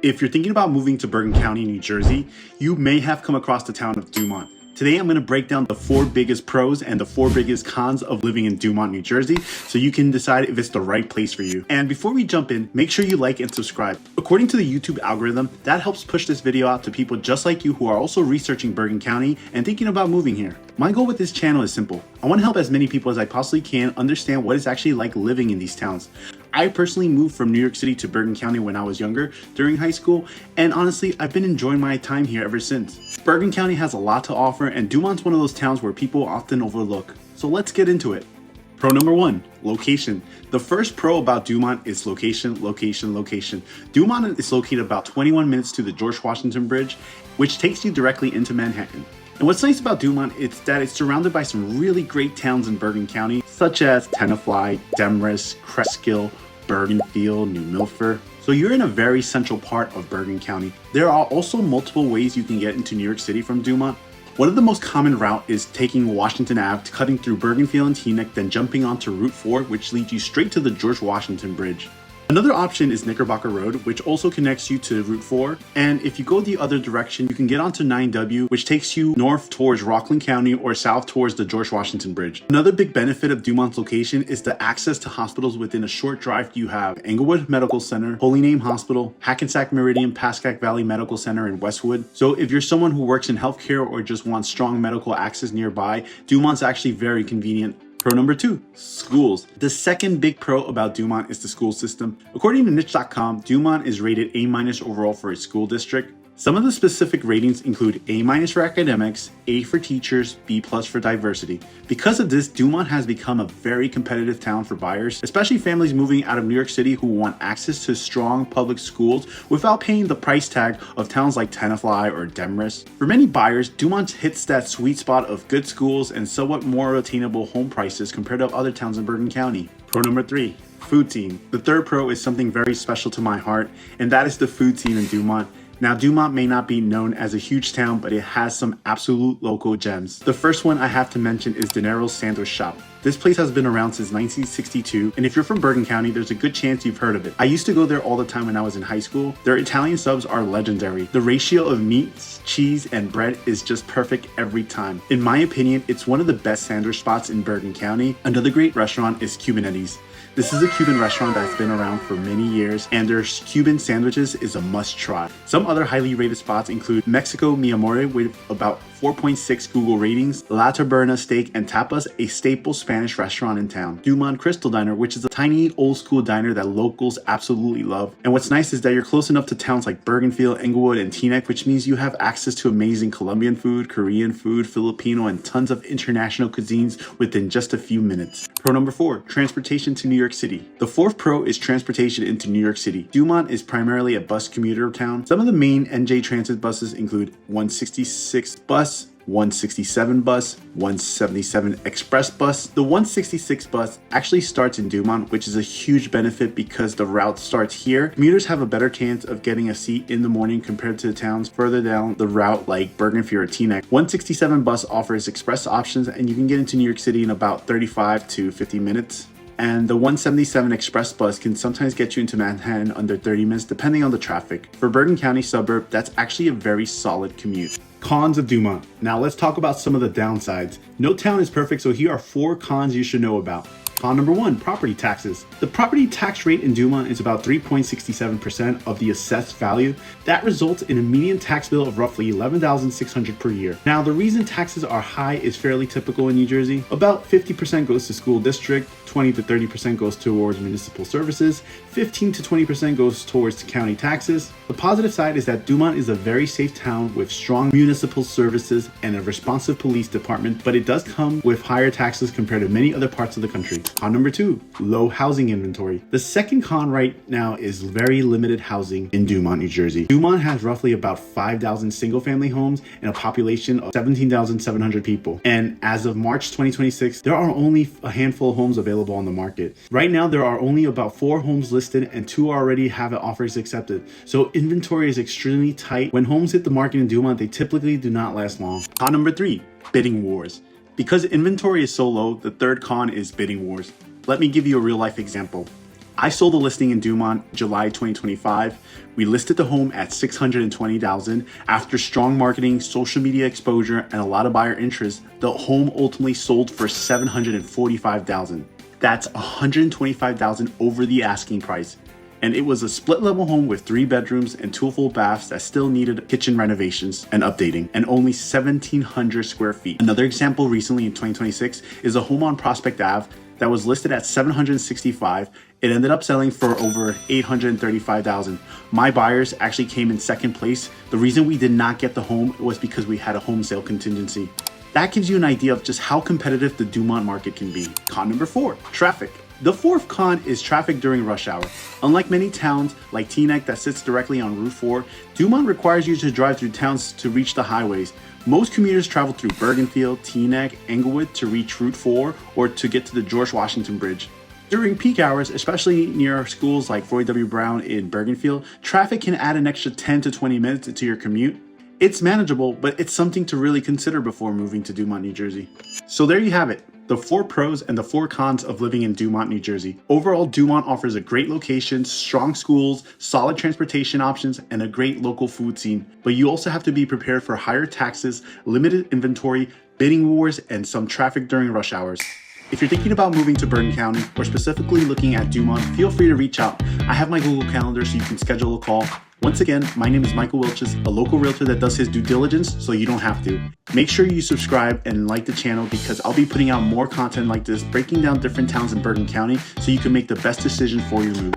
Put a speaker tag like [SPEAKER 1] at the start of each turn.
[SPEAKER 1] If you're thinking about moving to Bergen County, New Jersey, you may have come across the town of Dumont. Today, I'm going to break down the 4 biggest pros and the 4 biggest cons of living in Dumont, New Jersey, so you can decide if it's the right place for you. And before we jump in, make sure you like and subscribe. According to the YouTube algorithm, that helps push this video out to people just like you who are also researching Bergen County and thinking about moving here. My goal with this channel is simple. I want to help as many people as I possibly can understand what it's actually like living in these towns. I personally moved from New York City to Bergen County when I was younger, during high school, and honestly, I've been enjoying my time here ever since. Bergen County has a lot to offer, and Dumont's one of those towns where people often overlook. So let's get into it. Pro number 1, location. The first pro about Dumont is location, location, location. Dumont is located about 21 minutes to the George Washington Bridge, which takes you directly into Manhattan. And what's nice about Dumont is that it's surrounded by some really great towns in Bergen County, such as Tenafly, Demorest, Cresskill, Bergenfield, New Milford. So you're in a very central part of Bergen County. There are also multiple ways you can get into New York City from Dumont. One of the most common route is taking Washington Ave, cutting through Bergenfield and Teaneck, then jumping onto Route 4, which leads you straight to the George Washington Bridge. Another option is Knickerbocker Road, which also connects you to Route 4. And if you go the other direction, you can get onto 9W, which takes you north towards Rockland County or south towards the George Washington Bridge. Another big benefit of Dumont's location is the access to hospitals within a short drive. You have Englewood Medical Center, Holy Name Hospital, Hackensack Meridian Pascack Valley Medical Center in Westwood. So if you're someone who works in healthcare or just wants strong medical access nearby, Dumont's actually very convenient. Pro number 2, schools. The second big pro about Dumont is the school system. According to niche.com, Dumont is rated A- overall for its school district. Some of the specific ratings include A- for academics, A for teachers, B+ for diversity. Because of this, Dumont has become a very competitive town for buyers, especially families moving out of New York City who want access to strong public schools without paying the price tag of towns like Tenafly or Demorest. For many buyers, Dumont hits that sweet spot of good schools and somewhat more attainable home prices compared to other towns in Bergen County. Pro number 3, food scene. The third pro is something very special to my heart, and that is the food scene in Dumont. Now, Dumont may not be known as a huge town, but it has some absolute local gems. The first one I have to mention is Dinero's Sandwich Shop. This place has been around since 1962, and if you're from Bergen County, there's a good chance you've heard of it. I used to go there all the time when I was in high school. Their Italian subs are legendary. The ratio of meats, cheese, and bread is just perfect every time. In my opinion, it's one of the best sandwich spots in Bergen County. Another great restaurant is Cubanetti's. This is a Cuban restaurant that's been around for many years, and their Cuban sandwiches is a must try. Some other highly rated spots include Mexico Mi Amore with about 4.6 Google ratings, La Taberna Steak and Tapas, a staple Spanish restaurant in town, Dumont Crystal Diner, which is a tiny old school diner that locals absolutely love. And what's nice is that you're close enough to towns like Bergenfield, Englewood, and Teaneck, which means you have access to amazing Colombian food, Korean food, Filipino, and tons of international cuisines within just a few minutes. Pro number 4, transportation to New York City. The fourth pro is transportation into New York City. Dumont is primarily a bus commuter town. Some of the main NJ transit buses include 166 bus, 167 bus, 177 express bus. The 166 bus actually starts in Dumont, which is a huge benefit because the route starts here. Commuters have a better chance of getting a seat in the morning compared to the towns further down the route like Bergenfield or Teaneck. 167 bus offers express options, and you can get into New York City in about 35 to 50 minutes. And the 177 express bus can sometimes get you into Manhattan under 30 minutes depending on the traffic. For Bergen County suburb, that's actually a very solid commute. Cons of Dumont. Now let's talk about some of the downsides. No town is perfect, so here are 4 cons you should know about. Con number 1, property taxes. The property tax rate in Dumont is about 3.67% of the assessed value. That results in a median tax bill of roughly $11,600 per year. Now, the reason taxes are high is fairly typical in New Jersey. About 50% goes to school district, 20 to 30% goes towards municipal services, 15 to 20% goes towards county taxes. The positive side is that Dumont is a very safe town with strong municipal services and a responsive police department, but it does come with higher taxes compared to many other parts of the country. Con number 2, low housing inventory. The second con right now is very limited housing in Dumont, New Jersey. Dumont has roughly about 5,000 single-family homes and a population of 17,700 people. And as of March 2026, there are only a handful of homes available on the market. Right now, there are only about 4 homes listed and 2 already have offers accepted. So inventory is extremely tight. When homes hit the market in Dumont, they typically do not last long. Con number 3, bidding wars. Because inventory is so low, the third con is bidding wars. Let me give you a real life example. I sold a listing in Dumont July 2025. We listed the home at $620,000. After strong marketing, social media exposure, and a lot of buyer interest, the home ultimately sold for $745,000. That's $125,000 over the asking price. And it was a split level home with 3 bedrooms and 2 full baths that still needed kitchen renovations and updating, and only 1,700 square feet. Another example recently in 2026 is a home on Prospect Ave that was listed at $765,000. It ended up selling for over $835,000. My buyers actually came in second place. The reason we did not get the home was because we had a home sale contingency. That gives you an idea of just how competitive the Dumont market can be. Con number 4, traffic. The fourth con is traffic during rush hour. Unlike many towns like Teaneck that sits directly on Route 4, Dumont requires you to drive through towns to reach the highways. Most commuters travel through Bergenfield, Teaneck, Englewood to reach Route 4 or to get to the George Washington Bridge. During peak hours, especially near schools like Floyd W. Brown in Bergenfield, traffic can add an extra 10 to 20 minutes to your commute. It's manageable, but it's something to really consider before moving to Dumont, New Jersey. So there you have it. The 4 pros and the 4 cons of living in Dumont, New Jersey. Overall, Dumont offers a great location, strong schools, solid transportation options, and a great local food scene. But you also have to be prepared for higher taxes, limited inventory, bidding wars, and some traffic during rush hours. If you're thinking about moving to Bergen County or specifically looking at Dumont, feel free to reach out. I have my Google Calendar so you can schedule a call. Once again, my name is Michael Wilches, a local realtor that does his due diligence so you don't have to. Make sure you subscribe and like the channel because I'll be putting out more content like this, breaking down different towns in Bergen County so you can make the best decision for your move.